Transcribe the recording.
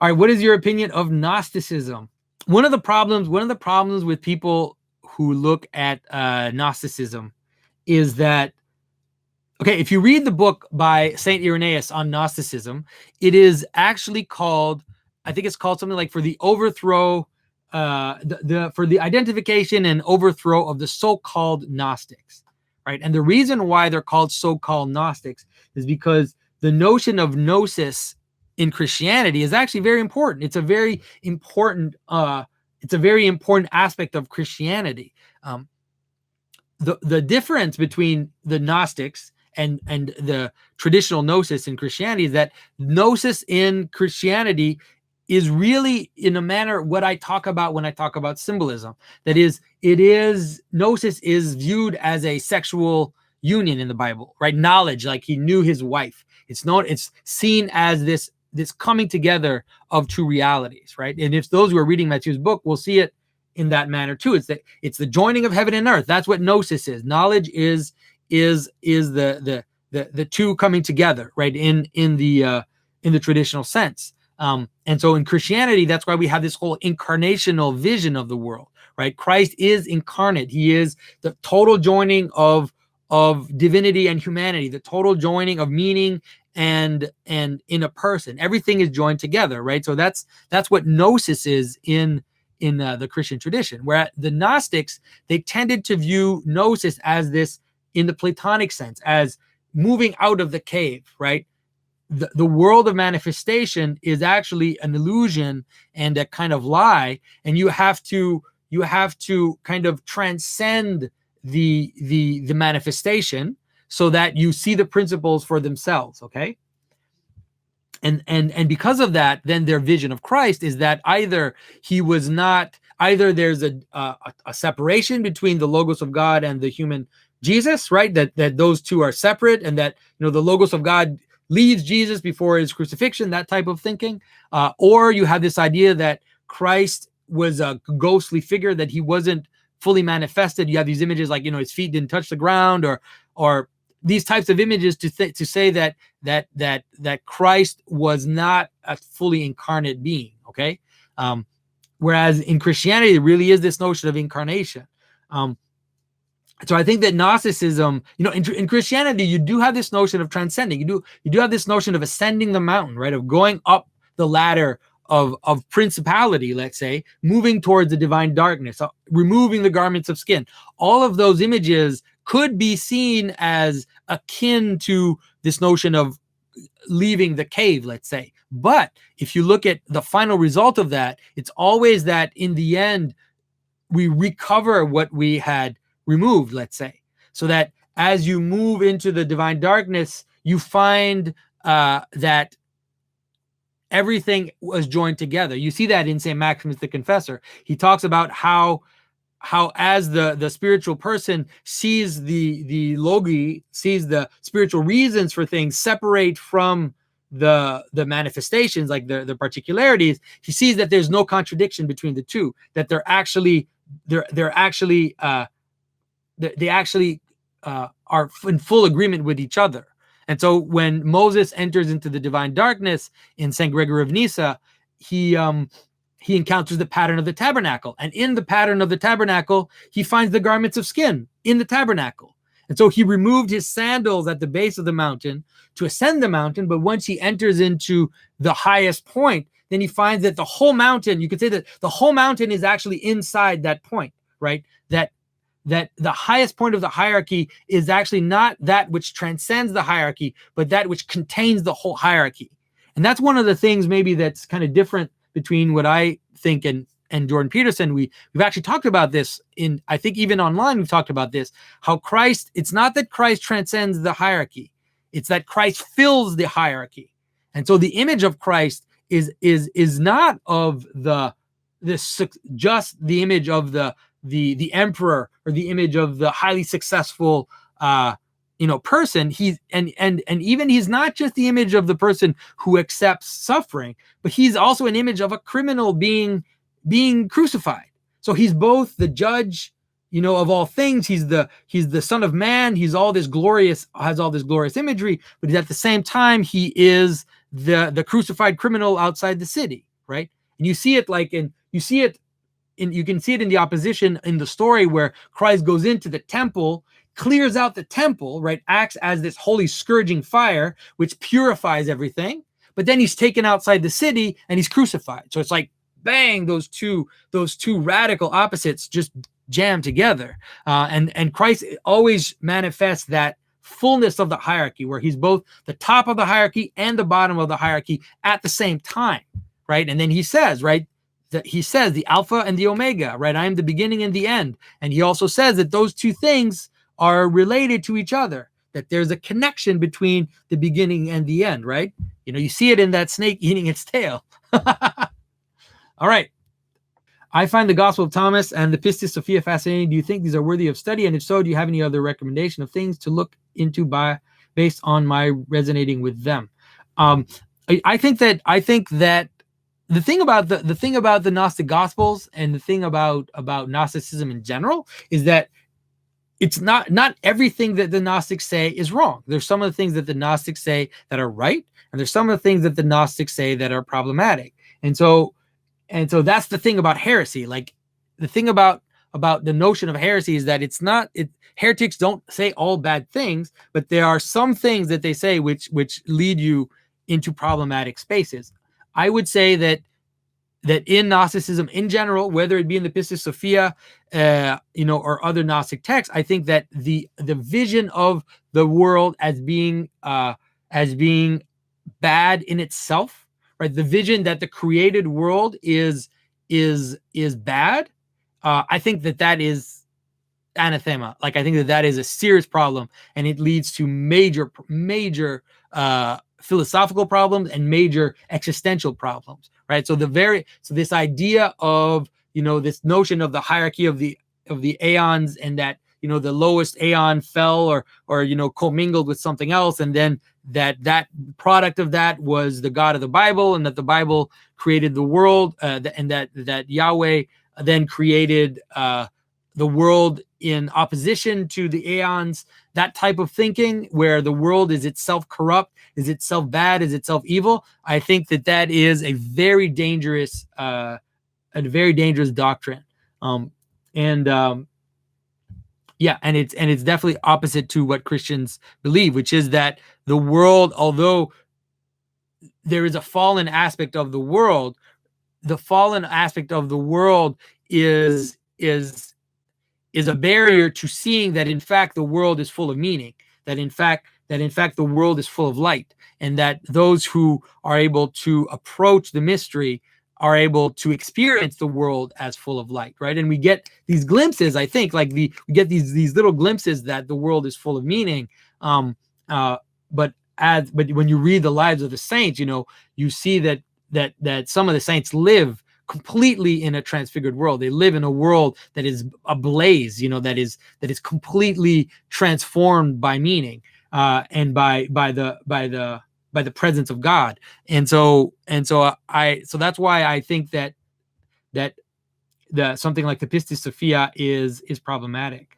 All right, what is your opinion of Gnosticism? One of the problems with people who look at Gnosticism is that, okay, if you read the book by Saint Irenaeus on Gnosticism, it is actually called, I think it's called something like for the overthrow, for the identification and overthrow of the so-called Gnostics, right? And the reason why they're called so-called Gnostics is because the notion of gnosis in Christianity is actually very important. It's a very important aspect of Christianity. The difference between the Gnostics and the traditional gnosis in Christianity is that gnosis in Christianity is really, in a manner, what I talk about when I talk about symbolism. That is, gnosis is viewed as a sexual union in the Bible, right? Knowledge, like he knew his wife. It's seen as this coming together of two realities, right? And if those who are reading Matthew's book will see it in that manner too. It's the joining of heaven and earth. That's what gnosis is. Knowledge is the two coming together, right? In the traditional sense. And so in Christianity, that's why we have this whole incarnational vision of the world, right? Christ is incarnate. He is the total joining of divinity and humanity, the total joining of meaning and in a person. Everything is joined together, right? So that's what gnosis is in the Christian tradition. Where the Gnostics, they tended to view gnosis as this, in the Platonic sense, as moving out of the cave, right? The world of manifestation is actually an illusion and a kind of lie, and you have to kind of transcend the manifestation so that you see the principles for themselves. Okay. And because of that, then their vision of Christ is that either there's a separation between the Logos of God and the human Jesus, right? That those two are separate, and that, the Logos of God leaves Jesus before his crucifixion, that type of thinking. Or you have this idea that Christ was a ghostly figure, that he wasn't fully manifested. You have these images like, his feet didn't touch the ground, or these types of images to say that Christ was not a fully incarnate being. Okay. Whereas in Christianity, there really is this notion of incarnation. So I think that Gnosticism, in Christianity, you do have this notion of transcending. You do have this notion of ascending the mountain, right? Of going up the ladder of principality, let's say, moving towards the divine darkness, removing the garments of skin. All of those images could be seen as akin to this notion of leaving the cave, let's say. But if you look at the final result of that, it's always that in the end, we recover what we had removed, let's say. So that as you move into the divine darkness, you find that everything was joined together. You see that in St. Maximus the Confessor. He talks about how as the spiritual person sees the logi, sees the spiritual reasons for things separate from the manifestations, like the particularities, he sees that there's no contradiction between the two, that they actually are in full agreement with each other. And so when Moses enters into the divine darkness in St. Gregory of Nyssa, he encounters the pattern of the tabernacle. And in the pattern of the tabernacle, he finds the garments of skin in the tabernacle. And so he removed his sandals at the base of the mountain to ascend the mountain. But once he enters into the highest point, then he finds that the whole mountain, you could say that the whole mountain is actually inside that point, right? That the highest point of the hierarchy is actually not that which transcends the hierarchy, but that which contains the whole hierarchy. And that's one of the things maybe that's kind of different between what I think and Jordan Peterson. We've actually talked about this I think even online, we've talked about this, how Christ, it's not that Christ transcends the hierarchy, it's that Christ fills the hierarchy. And so the image of Christ is not of just the image of the emperor, or the image of the highly successful person. He's even he's not just the image of the person who accepts suffering, but he's also an image of a criminal being crucified. So he's both the judge, of all things. He's the Son of Man. Has all this glorious imagery, but at the same time, he is the crucified criminal outside the city. right? And you see it you can see it in the opposition in the story where Christ goes into the temple, clears out the temple, right? Acts as this holy scourging fire, which purifies everything. But then he's taken outside the city and he's crucified. So it's like, bang, those two radical opposites just jam together. And Christ always manifests that fullness of the hierarchy, where he's both the top of the hierarchy and the bottom of the hierarchy at the same time, right? And then he says, right, that he says the Alpha and the Omega, right? I am the beginning and the end. And he also says that those two things are related to each other, that there's a connection between the beginning and the end, right? You know, you see it in that snake eating its tail. All right. I find the Gospel of Thomas and the Pistis Sophia fascinating. Do you think these are worthy of study? And if so, do you have any other recommendation of things to look into based on my resonating with them? I think that the thing about the Gnostic Gospels and the thing about Gnosticism in general is that it's not everything that the Gnostics say is wrong. There's some of the things that the Gnostics say that are right, and there's some of the things that the Gnostics say that are problematic. And so that's the thing about heresy. Like, the thing about the notion of heresy is that heretics don't say all bad things, but there are some things that they say which lead you into problematic spaces. I would say that in Gnosticism in general, whether it be in the Pistis Sophia, or other Gnostic texts, I think that the vision of the world as being bad in itself, right? The vision that the created world is bad. I think that is anathema. Like, I think that is a serious problem, and it leads to major philosophical problems and major existential problems, right? So this idea of, this notion of the hierarchy of the aeons, and that, the lowest aeon fell or commingled with something else, and then that product of that was the God of the Bible, and that the Bible created the world, and that Yahweh then created the world in opposition to the aeons. That type of thinking, where the world is itself corrupt, is itself bad, is itself evil, I think that is a very dangerous doctrine. And it's definitely opposite to what Christians believe, which is that the world, although there is a fallen aspect of the world, the fallen aspect of the world is a barrier to seeing that in fact the world is full of meaning, that in fact the world is full of light, and that those who are able to approach the mystery are able to experience the world as full of light, right? And we get these glimpses, I think, like we get these little glimpses that the world is full of meaning. But when you read the lives of the saints, you see that some of the saints live completely in a transfigured world. They live in a world that is ablaze, that is completely transformed by meaning, and by the presence of God. And so that's why I think that something like the Pistis Sophia is problematic.